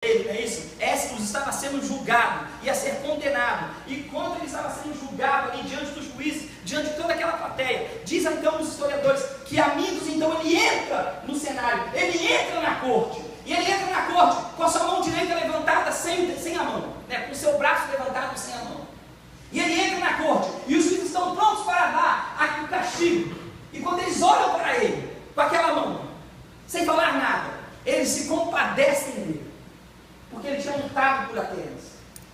ele, não é isso? Esdras estava sendo julgado, ia ser condenado, e quando ele estava sendo julgado ali diante dos juízes, diante de toda aquela plateia, diz então os historiadores que Amigos, então ele entra no cenário, ele entra na corte, e ele entra na corte com a sua mão direita levantada sem a mão, né? Com o seu braço levantado sem a mão, e ele entra na corte, e os juízes estão prontos para dar o castigo, e quando eles olham para ele, com aquela mão, sem falar nada, eles se compadecem dele, porque ele tinha lutado por Atenas,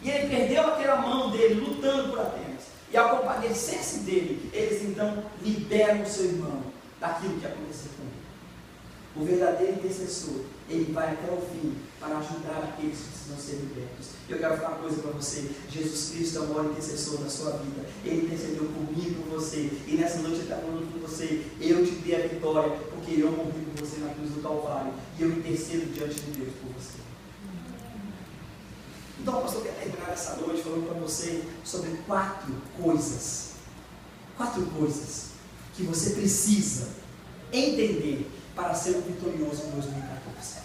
e ele perdeu aquela mão dele lutando por Atenas, e ao compadecer-se dele, eles então liberam o seu irmão daquilo que aconteceu com ele. O verdadeiro intercessor, ele vai até o fim para ajudar aqueles que precisam ser libertos. Eu quero falar uma coisa para você: Jesus Cristo é o maior intercessor da sua vida. Ele intercedeu por mim e por você, e nessa noite ele está falando com você: eu te dei a vitória, porque eu morri por você na cruz do Calvário, e eu intercedo diante de Deus por você. Então, pastor, eu quero terminar essa noite falando para você sobre 4 coisas que você precisa entender para ser um vitorioso em 2014.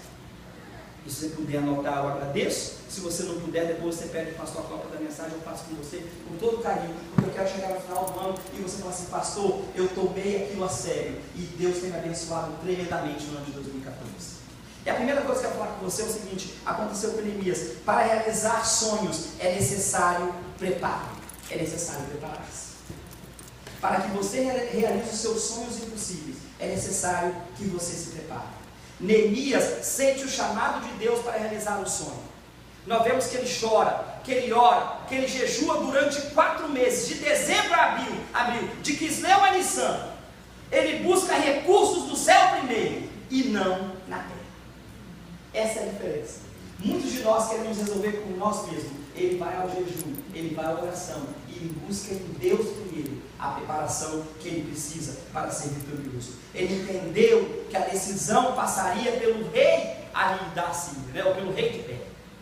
E se você puder anotar, eu agradeço. Se você não puder, depois você pede para a sua cópia da mensagem, eu faço com você com todo carinho, porque eu quero chegar no final do ano e você falar assim: pastor, eu tomei aquilo a sério e Deus tem me abençoado tremendamente no ano de 2014. E a primeira coisa que eu quero falar com você é o seguinte: aconteceu com Neemias. Para realizar sonhos é necessário preparo. É necessário preparar-se. Para que você realize os seus sonhos impossíveis, é necessário que você se prepare. Neemias sente o chamado de Deus para realizar o sonho. Nós vemos que ele chora, que ele ora, que ele jejua durante 4 meses, de dezembro a abril, de Quisleu a Nissan. Ele busca recursos do céu primeiro e não na terra. Essa é a diferença. Muitos de nós queremos resolver com nós mesmos. Ele vai ao jejum, ele vai à oração, e ele busca em Deus primeiro a preparação que ele precisa para ser vitorioso. Ele entendeu que a decisão passaria pelo rei ali da Síria, né? Ou pelo rei de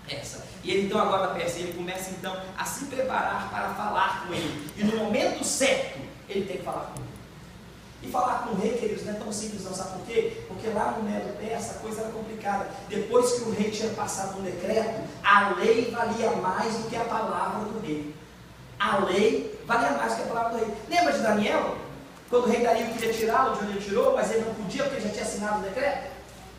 Pérsia. E ele então agora Pérsia, ele começa então a se preparar para falar com ele. E no momento certo, ele tem que falar com ele. E falar com o rei, queridos, não é tão simples não, sabe por quê? Porque lá no Medo Persa a coisa era complicada. Depois que o rei tinha passado um decreto, a lei valia mais do que a palavra do rei. A lei valia mais do que a palavra do rei. Lembra de Daniel? Quando o rei Dario queria tirá-lo de onde ele tirou, mas ele não podia porque ele já tinha assinado o decreto,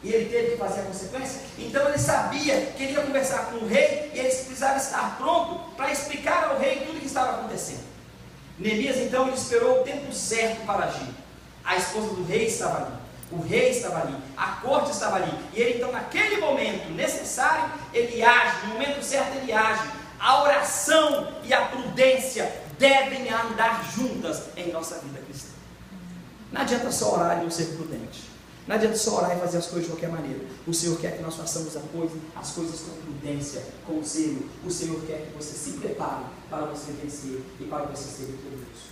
e ele teve que fazer a consequência. Então ele sabia que ele ia conversar com o rei, e ele precisava estar pronto para explicar ao rei tudo o que estava acontecendo. Neemias então ele esperou o tempo certo para agir. A esposa do rei estava ali, o rei estava ali, a corte estava ali, e ele então naquele momento necessário, ele age, no momento certo ele age. A oração e a prudência devem andar juntas em nossa vida cristã. Não adianta só orar e não ser prudente, não adianta só orar e fazer as coisas de qualquer maneira. O Senhor quer que nós façamos as coisas com prudência, com zelo. O Senhor quer que você se prepare para você vencer e para você ser vitorioso.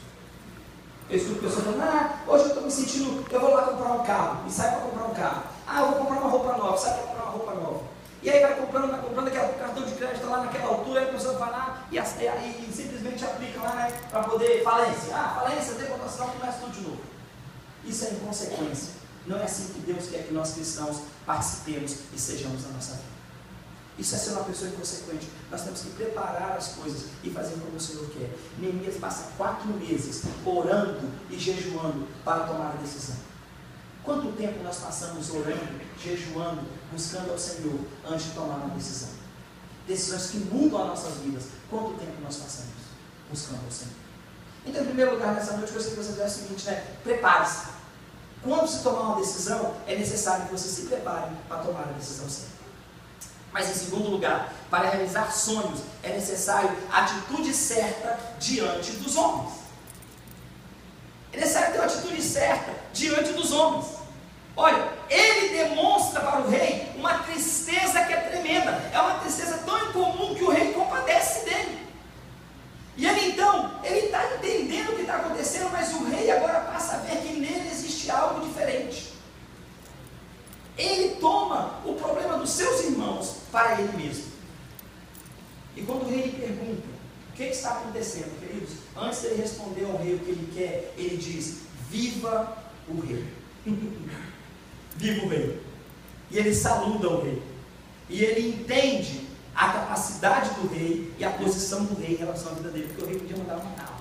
Eu escuto pessoas falando: hoje eu estou me sentindo, eu vou lá comprar um carro, e sai para comprar um carro. Eu vou comprar uma roupa nova, sai para comprar uma roupa nova. E aí vai comprando, aquele cartão de crédito lá naquela altura, aí a pessoa vai lá e simplesmente aplica lá, né, para poder, falência. Falência, deportação, começa tudo de novo. Isso é inconsequência. Não é assim que Deus quer que nós cristãos participemos e sejamos na nossa vida. Isso é ser uma pessoa inconsequente. Nós temos que preparar as coisas e fazer como o Senhor quer. Neemias passa 4 meses orando e jejuando para tomar a decisão. Quanto tempo nós passamos orando, jejuando, buscando ao Senhor antes de tomar uma decisão? Decisões que mudam as nossas vidas. Quanto tempo nós passamos buscando ao Senhor? Então, em primeiro lugar, nessa noite, eu gostaria que você fizesse o seguinte, né? Prepare-se. Quando se tomar uma decisão, é necessário que você se prepare para tomar a decisão certa. Mas em segundo lugar, para realizar sonhos, é necessário a atitude certa diante dos homens. É necessário ter uma atitude certa diante dos homens. Olha, ele demonstra para o rei uma tristeza que é tremenda. É uma tristeza tão incomum que o rei compadece dele. E ele então, ele está entendendo o que está acontecendo, mas o rei agora passa a ver que nele existe algo diferente. Ele toma o problema dos seus irmãos para ele mesmo. E quando o rei lhe pergunta o que está acontecendo, queridos, antes de ele responder ao rei o que ele quer, ele diz: viva o rei. Viva o rei. E ele saluda o rei. E ele entende a capacidade do rei e a posição do rei em relação à vida dele, porque o rei podia mandar matar.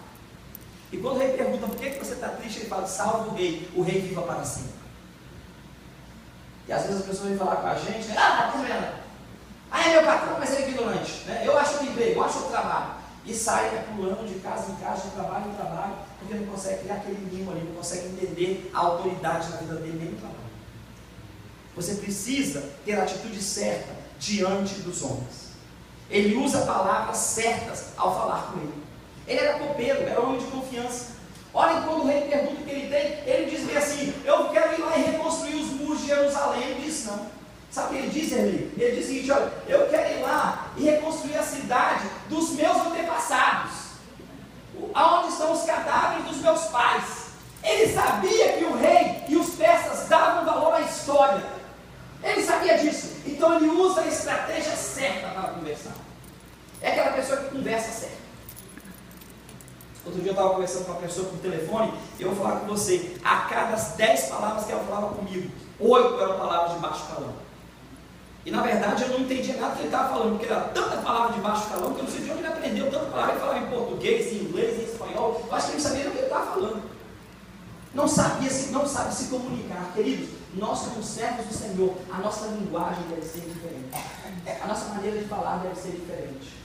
E quando o rei pergunta por que você está triste, ele fala: salve o rei viva para sempre. E às vezes as pessoas vêm falar com a gente, né? Tá vendo? É meu patrão, mas ele é ignorante, né? Eu acho o emprego, eu acho o trabalho. E sai pulando de casa em casa, de trabalho em trabalho, porque não consegue criar aquele mimo ali, não consegue entender a autoridade na vida dele, nem no trabalho. Você precisa ter a atitude certa diante dos homens. Ele usa palavras certas ao falar com ele. Ele era copeiro, era homem de confiança. Olhem, quando o rei pergunta o que ele tem, ele diz bem assim: eu quero ir lá e reconstruir os muros de Jerusalém. Ele disse: não. Sabe o que ele diz, Erli? Ele diz o seguinte: olha, eu quero ir lá e reconstruir a cidade dos meus antepassados, aonde estão os cadáveres dos meus pais. Ele sabia que o rei e os persas davam valor à história. Ele sabia disso. Então ele usa a estratégia certa para conversar. É aquela pessoa que conversa certo. Outro dia eu estava conversando com uma pessoa por telefone, e eu vou falar com você, a cada 10 palavras que ela falava comigo, 8 eram palavras de baixo calão. E na verdade eu não entendia nada que ele estava falando, porque era tanta palavra de baixo calão que eu não sei de onde ele aprendeu tanta palavra. Ele falava em português, em inglês, em espanhol. Eu acho que ele não sabia o que ele estava falando. Não sabe se comunicar. Queridos, nós como servos do Senhor, a nossa linguagem deve ser diferente. A nossa maneira de falar deve ser diferente.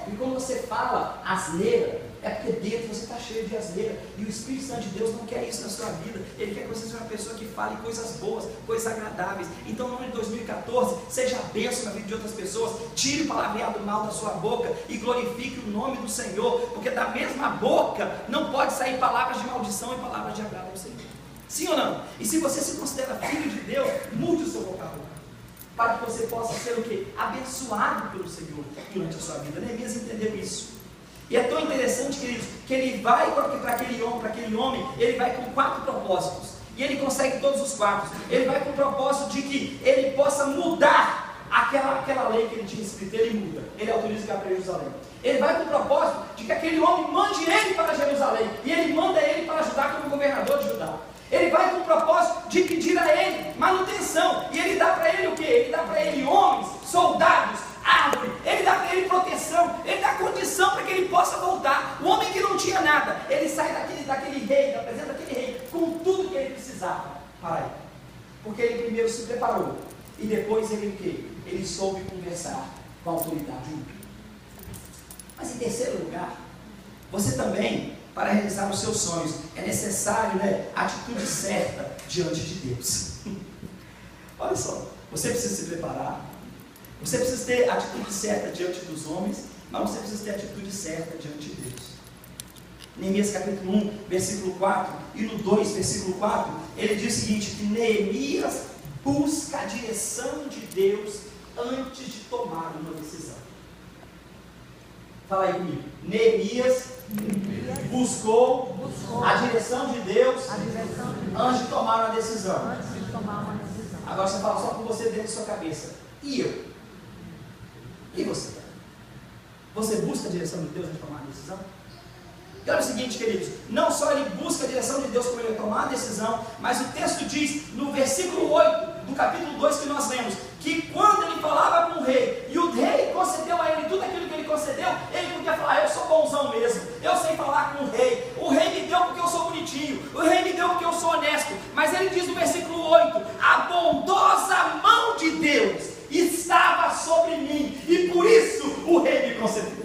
E quando você fala asneira, é porque dentro você está cheio de asneira. E o Espírito Santo de Deus não quer isso na sua vida. Ele quer que você seja uma pessoa que fale coisas boas, coisas agradáveis. Então no ano de 2014, seja bênção na vida de outras pessoas. Tire o palavreado mal da sua boca e glorifique o nome do Senhor. Porque da mesma boca não pode sair palavras de maldição e palavras de agrado ao Senhor. Sim ou não? E se você se considera filho de Deus, mude o seu vocabulário, para que você possa ser o quê? Abençoado pelo Senhor durante a sua vida. Neemias entendeu isso. E é tão interessante, queridos, que ele vai para aquele homem, ele vai com 4 propósitos. E ele consegue todos os 4. Ele vai com o propósito de que ele possa mudar aquela lei que ele tinha escrito. Ele muda. Ele autoriza que vá para Jerusalém. Ele vai com o propósito de que aquele homem mande ele para Jerusalém. E ele manda ele para ajudar como governador de Judá. Ele vai com o propósito de pedir a ele manutenção. E ele dá para ele o quê? Ele dá para ele homens, soldados, árvore. Ele dá para ele proteção. Ele dá condição para que ele possa voltar. O homem que não tinha nada, ele sai daquele rei, da presença daquele rei, com tudo que ele precisava para ele. Porque ele primeiro se preparou. E depois ele o quê? Ele soube conversar com a autoridade humana. Mas em terceiro lugar, você também, para realizar os seus sonhos, é necessário, a atitude certa diante de Deus. Olha só, você precisa se preparar, você precisa ter a atitude certa diante dos homens, mas você precisa ter a atitude certa diante de Deus. Neemias capítulo 1, versículo 4, e no 2, versículo 4, ele diz o seguinte, que Neemias busca a direção de Deus antes de tomar uma decisão. Fala aí comigo. Neemias buscou a direção de Deus antes de tomar uma decisão. Agora você fala só com você dentro da sua cabeça. E eu? E você? Você busca a direção de Deus antes de tomar uma decisão? E olha o seguinte, queridos, não só ele busca a direção de Deus como ele vai tomar a decisão, mas o texto diz, no versículo 8 do capítulo 2 que nós lemos, que quando ele falava com o rei, e o rei concedeu a ele tudo aquilo que ele concedeu, ele podia falar, eu sou bonzão mesmo, eu sei falar com o rei me deu porque eu sou bonitinho, o rei me deu porque eu sou honesto, mas ele diz no versículo 8, a bondosa mão de Deus estava sobre mim, e por isso o rei me concedeu.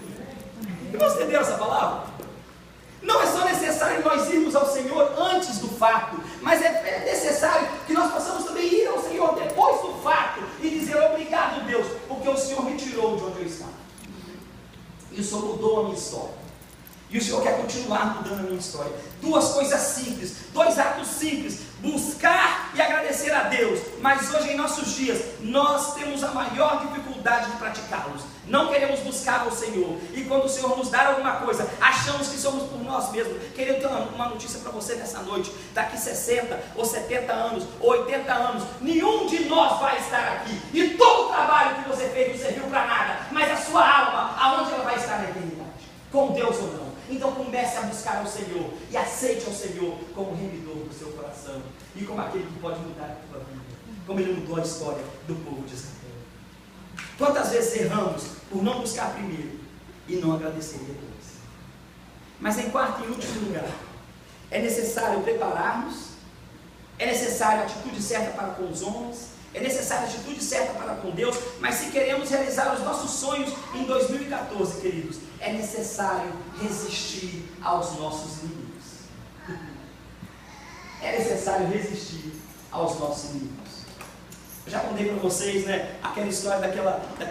Irmãos, entenderam essa palavra? Não é só necessário nós irmos ao Senhor antes do fato, mas é necessário que nós possamos também ir ao Senhor depois do fato e dizer obrigado, Deus, porque o Senhor me tirou de onde eu estava. E o Senhor mudou a minha história. E o Senhor quer continuar mudando a minha história. 2 coisas simples, 2 atos simples, buscar e agradecer a Deus. Mas hoje em nossos dias, nós temos a maior dificuldade de praticá-los. Não queremos buscar ao Senhor. E quando o Senhor nos dá alguma coisa, achamos que somos por nós mesmos. Querido, eu tenho uma notícia para você nessa noite. Daqui 60 ou 70 anos, ou 80 anos, nenhum de nós vai estar aqui. E todo o trabalho que você fez não serviu para nada. Mas a sua alma, aonde ela vai estar na eternidade? Com Deus ou não? Então comece a buscar ao Senhor e aceite ao Senhor como remidor do seu coração e como aquele que pode mudar a tua vida, como ele mudou a história do povo de Israel. Quantas vezes erramos por não buscar primeiro e não agradecer depois? Mas em quarto e último lugar, é necessário prepararmos, é necessário a atitude certa para com os homens, é necessária a atitude certa para com Deus, mas se queremos realizar os nossos sonhos em 2014, queridos, é necessário resistir aos nossos inimigos. É necessário resistir aos nossos inimigos. Eu já contei para vocês, né, aquela história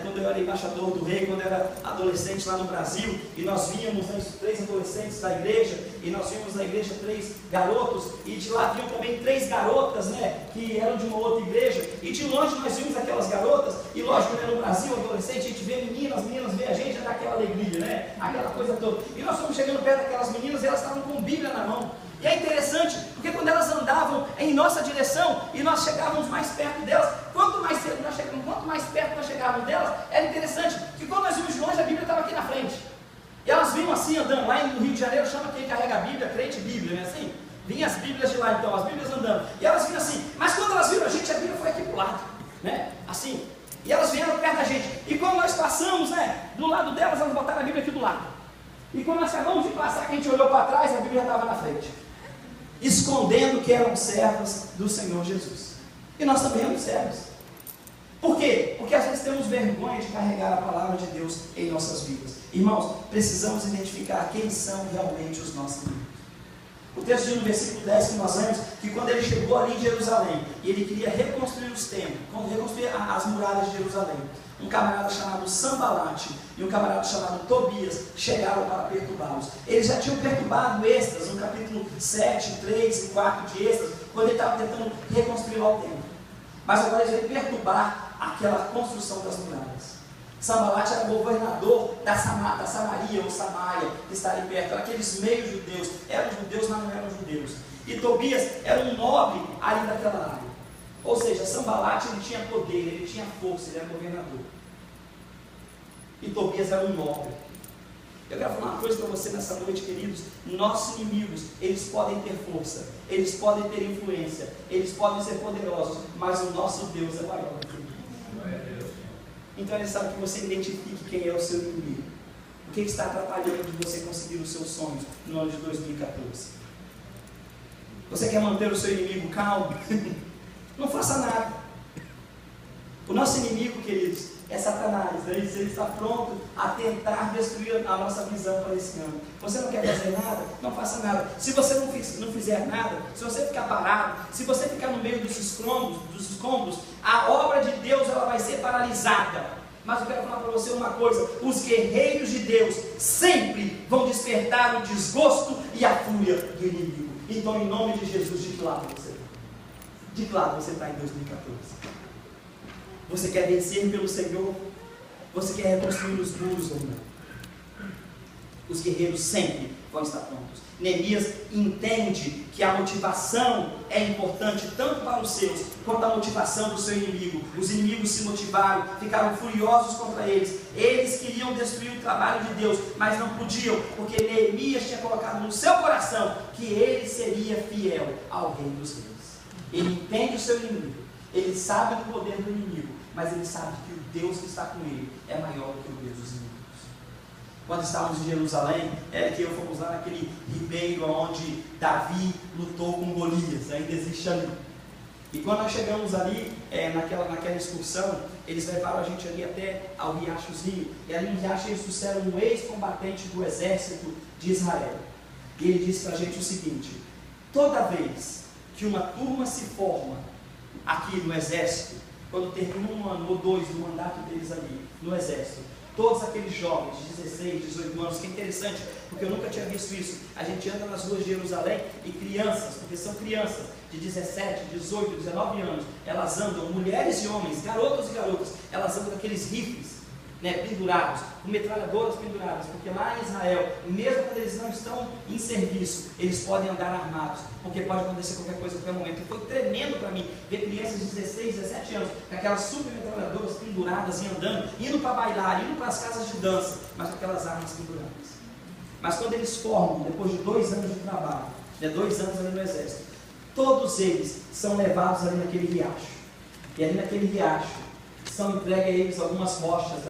quando eu era embaixador do rei, quando eu era adolescente lá no Brasil, e nós víamos, né, 3 adolescentes da igreja, e nós vimos na igreja 3 garotos, e de lá vinham também 3 garotas, né, que eram de uma outra igreja, e de longe nós vimos aquelas garotas, e lógico, né, no Brasil, adolescente, a gente vê meninas vê a gente, já dá aquela alegria, né, aquela coisa toda, e nós fomos chegando perto daquelas meninas, e elas estavam com Bíblia na mão. E é interessante, porque quando elas andavam em nossa direção e nós chegávamos mais perto delas, quanto mais perto nós chegávamos delas, era interessante que quando nós vimos de longe, a Bíblia estava aqui na frente. E elas vinham assim andando, lá no Rio de Janeiro chama quem carrega a Bíblia, crente Bíblia, né, assim? Vinham as Bíblias de lá então, as Bíblias andando. E elas vinham assim, mas quando elas viram a gente, a Bíblia foi aqui para o lado, né? Assim. E elas vieram perto da gente. E quando nós passamos, né, do lado delas, elas botaram a Bíblia aqui do lado. E quando nós acabamos de passar, que a gente olhou para trás, a Bíblia já estava na frente, escondendo que eram servos do Senhor Jesus. E nós também éramos servos. Por quê? Porque às vezes temos vergonha de carregar a palavra de Deus em nossas vidas. Irmãos, precisamos identificar quem são realmente os nossos inimigos. O texto diz no versículo 10 que nós lemos que quando ele chegou ali em Jerusalém e ele queria reconstruir os templos, reconstruir as muralhas de Jerusalém, um camarada chamado Sambalate e um camarada chamado Tobias chegaram para perturbá-los. Eles já tinham perturbado Esdras no capítulo 7, 3 e 4 de Esdras, quando ele estava tentando reconstruir o templo. Mas agora eles vêm perturbar aquela construção das muralhas. Sambalate era governador da Samaria ou Samaria, que está ali perto, eram aqueles meios judeus, eram judeus, mas não eram judeus. E Tobias era um nobre ali daquela área. Ou seja, Sambalate ele tinha poder, ele tinha força, ele era governador. E Tobias era um nobre. Eu quero falar uma coisa para você nessa noite, queridos. Nossos inimigos, eles podem ter força, eles podem ter influência, eles podem ser poderosos, mas o nosso Deus é maior do que eles. Então ele sabe que você identifique quem é o seu inimigo. O que está atrapalhando de você conseguir os seus sonhos no ano de 2014? Você quer manter o seu inimigo calmo? Não faça nada. O nosso inimigo, queridos, é Satanás. Ele está pronto a tentar destruir a nossa visão para esse ano. Você não quer fazer nada? Não faça nada. Se você não fizer nada, se você ficar parado, se você ficar no meio dos escombros, a obra de Deus ela vai ser paralisada. Mas eu quero falar para você uma coisa: os guerreiros de Deus sempre vão despertar o desgosto e a fúria do inimigo. Então, em nome de Jesus, de que lado você está? De que lado você está em 2014? Você quer vencer pelo Senhor? Você quer reconstruir os muros ou não? Os guerreiros sempre vão estar prontos. Neemias entende que a motivação é importante tanto para os seus, quanto a motivação do seu inimigo. Os inimigos se motivaram, ficaram furiosos contra eles. Eles queriam destruir o trabalho de Deus, mas não podiam, porque Neemias tinha colocado no seu coração que ele seria fiel ao Rei dos Reis. Ele entende o seu inimigo, ele sabe do poder do inimigo, mas ele sabe que o Deus que está com ele é maior do que o Deus dos inimigos. Quando estávamos em Jerusalém, que eu fomos lá naquele ribeiro onde Davi lutou com Golias, ainda existe ali. E quando nós chegamos ali, naquela excursão, eles levaram a gente ali até ao Riachozinho, e ali no Riacho eles trouxeram um ex-combatente do exército de Israel. E ele disse para a gente o seguinte: toda vez que uma turma se forma aqui no exército, quando termina 1 ano ou 2 do mandato deles ali no exército, todos aqueles jovens de 16, 18 anos, que é interessante, porque eu nunca tinha visto isso, a gente anda nas ruas de Jerusalém e crianças, porque são crianças de 17, 18, 19 anos, elas andam, mulheres e homens, garotos e garotas, elas andam com aqueles rifles, né, pendurados, com metralhadoras penduradas, porque lá em Israel, mesmo quando eles não estão em serviço, eles podem andar armados, porque pode acontecer qualquer coisa a qualquer momento. E foi tremendo para mim ver crianças de 16, 17 anos, com aquelas super metralhadoras penduradas e andando, indo para bailar, indo para as casas de dança, mas com aquelas armas penduradas. Mas quando eles formam, depois de 2 anos de trabalho, 2 anos ali no exército, todos eles são levados ali naquele riacho. E ali naquele riacho, são entregues a eles algumas rochas.